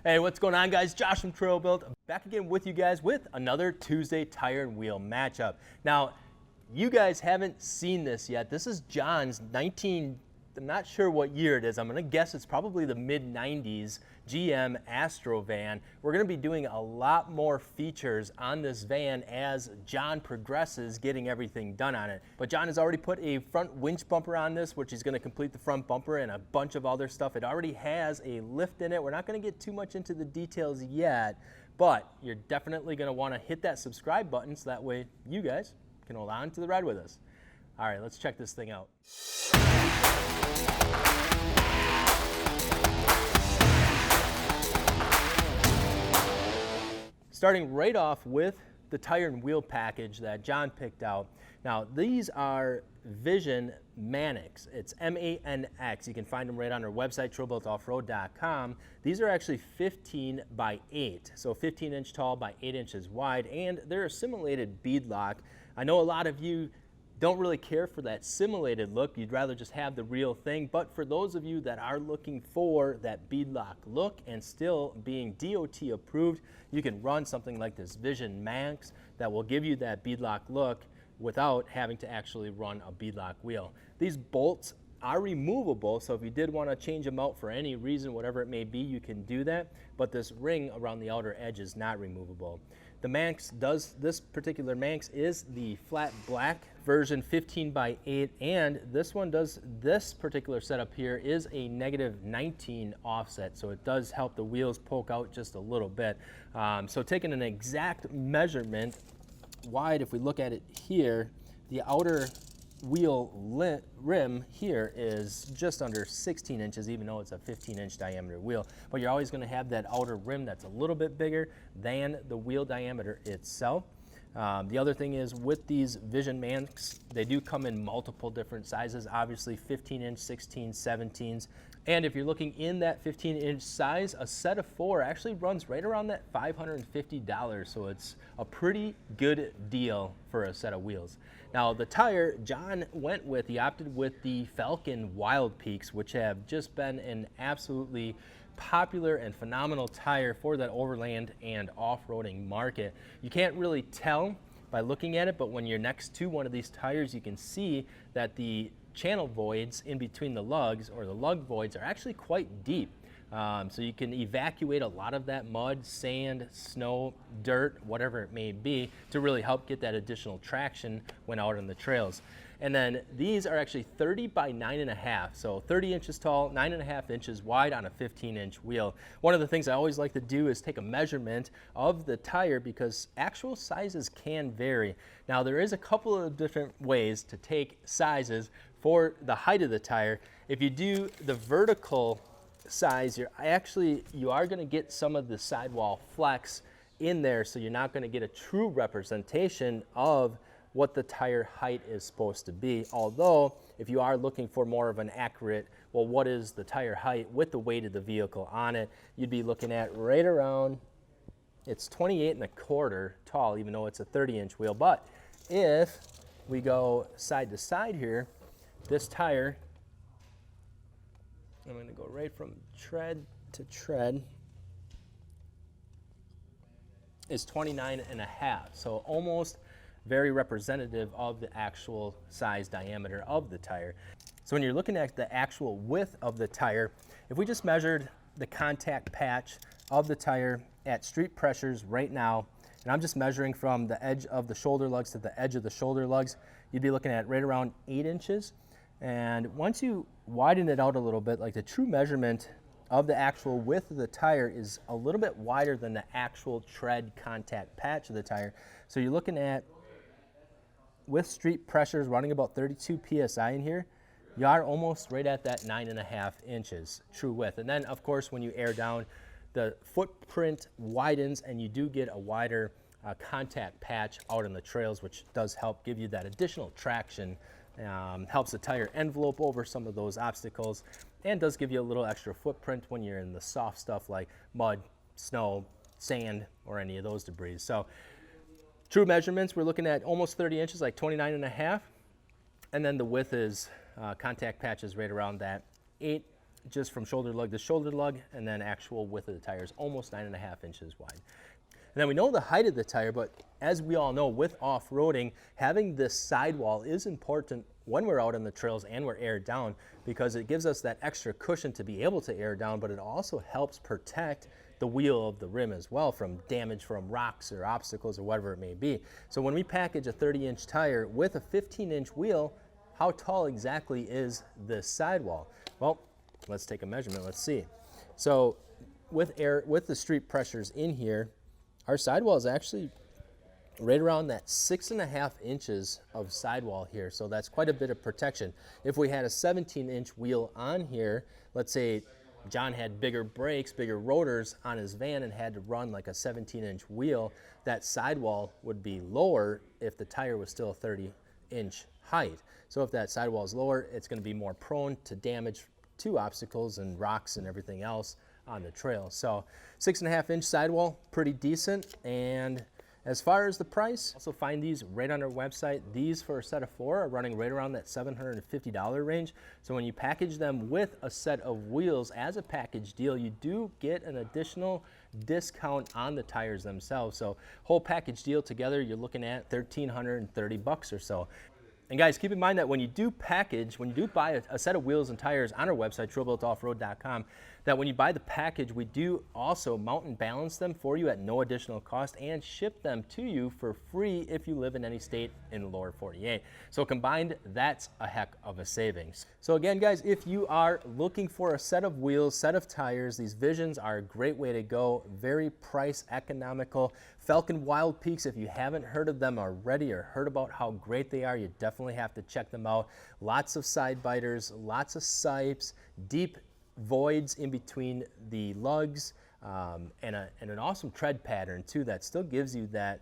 Hey, what's going on, guys? Josh from Trail Build, back again with you guys with another Tuesday tire and wheel matchup. Now, you guys haven't seen this yet. This is John's I'm not sure what year it is. I'm gonna guess it's probably the mid-90s GM Astro van. We're gonna be doing a lot more features on this van as John progresses getting everything done on it. But John has already put a front winch bumper on this, which is gonna complete the front bumper and a bunch of other stuff. It already has a lift in it. We're not gonna get too much into the details yet, but you're definitely gonna wanna hit that subscribe button so that way you guys can hold on to the ride with us. All right, let's check this thing out. Starting right off with the tire and wheel package that John picked out. Now, these are Vision Manx. It's M-A-N-X. You can find them right on our website, trailbuiltoffroad.com. These are actually 15 by 8, so 15 inch tall by 8 inches wide, and they're a simulated beadlock. I know a lot of you don't really care for that simulated look. You'd rather just have the real thing. But for those of you that are looking for that beadlock look and still being DOT approved, you can run something like this Vision Manx that will give you that beadlock look without having to actually run a beadlock wheel. These bolts are removable, so if you did want to change them out for any reason, whatever it may be, you can do that. But this ring around the outer edge is not removable. The Manx this particular Manx is the flat black version 15 by 8, and this one this particular setup here is a -19 offset, so it does help the wheels poke out just a little bit. So taking an exact measurement wide, if we look at it here, the outer wheel rim here is just under 16 inches, even though it's a 15-inch diameter wheel. But you're always going to have that outer rim that's a little bit bigger than the wheel diameter itself. The other thing is with these Vision Manx, they do come in multiple different sizes, obviously 15-inch, 16, 17s. And if you're looking in that 15-inch size, a set of 4 actually runs right around that $550, so it's a pretty good deal for a set of wheels. Now the tire, John he opted with the Falcon Wild Peaks, which have just been an absolutely popular and phenomenal tire for that overland and off-roading market. You can't really tell by looking at it, but when you're next to one of these tires, you can see that the channel voids in between the lugs, or the lug voids, are actually quite deep. So you can evacuate a lot of that mud, sand, snow, dirt, whatever it may be, to really help get that additional traction when out on the trails. And then these are actually 30 by 9.5, so 30 inches tall, 9.5 inches wide on a 15-inch wheel. One of the things I always like to do is take a measurement of the tire because actual sizes can vary. Now there is a couple of different ways to take sizes for the height of the tire. If you do the vertical size, you are going to get some of the sidewall flex in there, so you're not going to get a true representation of what the tire height is supposed to be. Although if you are looking for more of an accurate, well, what is the tire height with the weight of the vehicle on it, you'd be looking at right around, it's 28.25 tall, even though it's a 30-inch wheel. But if we go side to side here, this tire, I'm going to go right from tread to tread, is 29.5, so almost very representative of the actual size diameter of the tire. So when you're looking at the actual width of the tire, if we just measured the contact patch of the tire at street pressures right now, and I'm just measuring from the edge of the shoulder lugs to the edge of the shoulder lugs, you'd be looking at right around 8 inches. And once you widen it out a little bit, like the true measurement of the actual width of the tire is a little bit wider than the actual tread contact patch of the tire. So you're looking at, with street pressures running about 32 PSI in here, you are almost right at that 9.5 inches true width. And then of course, when you air down, the footprint widens and you do get a wider contact patch out on the trails, which does help give you that additional traction. Helps the tire envelope over some of those obstacles, and does give you a little extra footprint when you're in the soft stuff like mud, snow, sand, or any of those debris. So true measurements, we're looking at almost 30 inches, like 29.5, and then the width is contact patches right around that 8 just from shoulder lug to shoulder lug, and then actual width of the tire is almost 9.5 inches wide. And then we know the height of the tire, but as we all know, with off-roading, having this sidewall is important when we're out on the trails and we're aired down, because it gives us that extra cushion to be able to air down, but it also helps protect the wheel of the rim as well from damage from rocks or obstacles or whatever it may be. So when we package a 30-inch tire with a 15-inch wheel, how tall exactly is this sidewall? Well, let's take a measurement. Let's see. So with the street pressures in here, our sidewall is actually right around that 6.5 inches of sidewall here. So that's quite a bit of protection. If we had a 17-inch wheel on here, let's say John had bigger brakes, bigger rotors on his van and had to run like a 17-inch wheel, that sidewall would be lower if the tire was still a 30-inch height. So if that sidewall is lower, it's going to be more prone to damage to obstacles and rocks and everything else on the trail. So 6.5-inch sidewall, pretty decent. And as far as the price, also find these right on our website. These for a set of 4 are running right around that $750 range. So when you package them with a set of wheels as a package deal, you do get an additional discount on the tires themselves. So whole package deal together, you're looking at $1,330 or so. And guys, keep in mind that when you do buy a set of wheels and tires on our website, truebuiltoffroad.com, that when you buy the package, we do also mount and balance them for you at no additional cost and ship them to you for free if you live in any state in the lower 48. So combined, that's a heck of a savings. So again, guys, if you are looking for a set of wheels, set of tires, these Visions are a great way to go. Very price economical. Falcon Wild Peaks, if you haven't heard of them already or heard about how great they are, you definitely have to check them out. Lots of side biters, lots of sipes, deep voids in between the lugs, and an awesome tread pattern too that still gives you that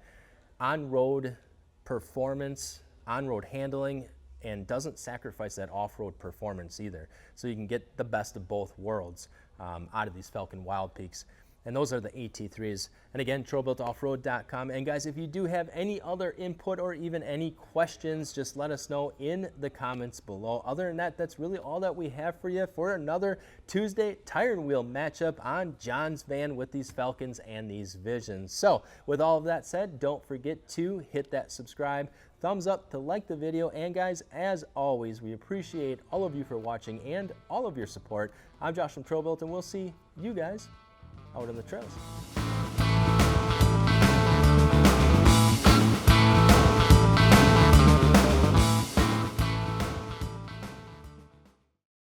on-road performance, on-road handling, and doesn't sacrifice that off-road performance either. So you can get the best of both worlds out of these Falcon Wild Peaks. And those are the AT3s. And again, truebuiltoffroad.com. And guys, if you do have any other input or even any questions, just let us know in the comments below. Other than that, that's really all that we have for you for another Tuesday tire and wheel matchup on John's van with these Falcons and these Visions. So with all of that said, don't forget to hit that subscribe, thumbs up to like the video. And guys, as always, we appreciate all of you for watching and all of your support. I'm Josh from TroBuilt, and we'll see you guys out on the trails.